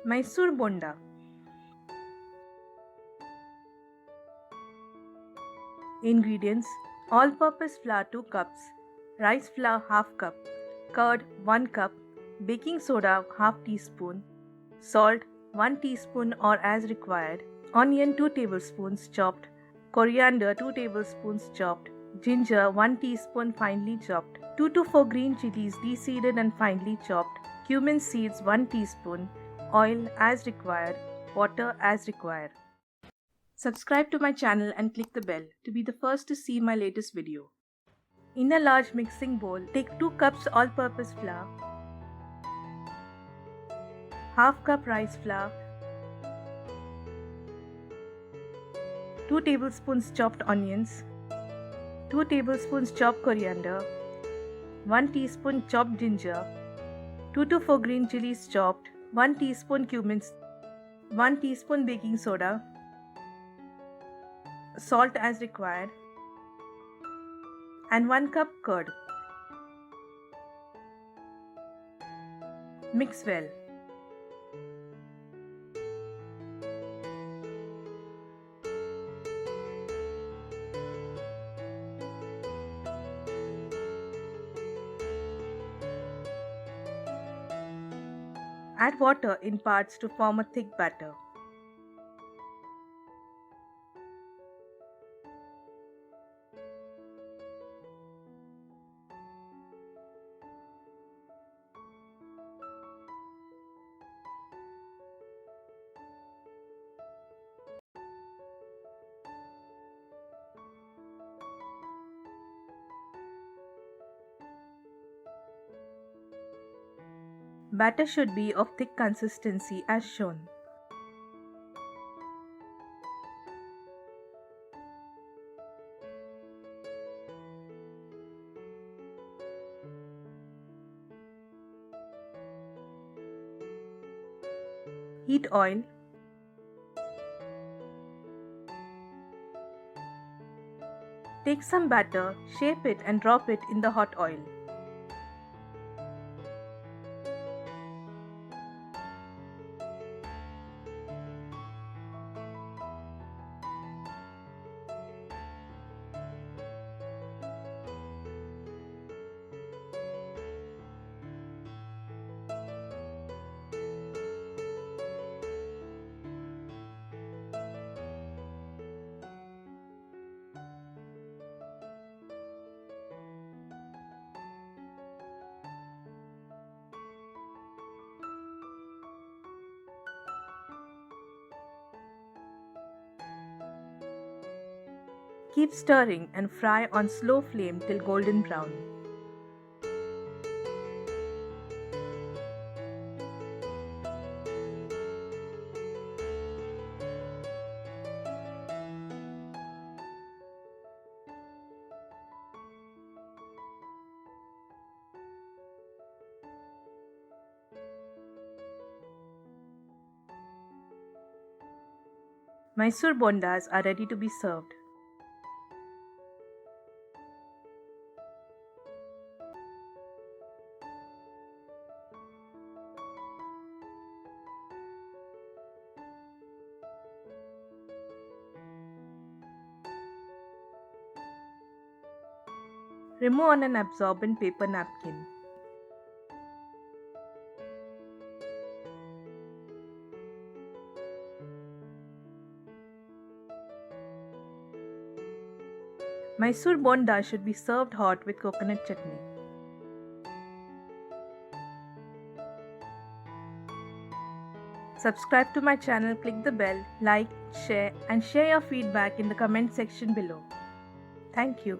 Mysore Bonda. Ingredients: all-purpose flour 2 cups, rice flour half cup, curd 1 cup, baking soda half teaspoon, salt 1 teaspoon or as required, onion 2 tablespoons chopped, coriander 2 tablespoons chopped, ginger 1 teaspoon finely chopped, 2 to 4 green chilies de-seeded and finely chopped, cumin seeds 1 teaspoon, oil as required, water as required. Subscribe to my channel and click the bell to be the first to see my latest video. In a large mixing bowl, take 2 cups all-purpose flour, half cup rice flour, 2 tablespoons chopped onions, 2 tablespoons chopped coriander, 1 teaspoon chopped ginger, 2 to 4 green chilies chopped, 1 teaspoon cumin, 1 teaspoon baking soda, salt as required, and 1 cup curd. Mix well. Add water in parts to form a thick batter. Batter should be of thick consistency as shown. Heat oil. Take some batter, shape it and drop it in the hot oil. Keep stirring and fry on slow flame till golden brown. Mysore bondas are ready to be served. Remove on an absorbent paper napkin. Mysore bonda should be served hot with coconut chutney. Subscribe to my channel, click the bell, like, share and share your feedback in the comment section below. Thank you.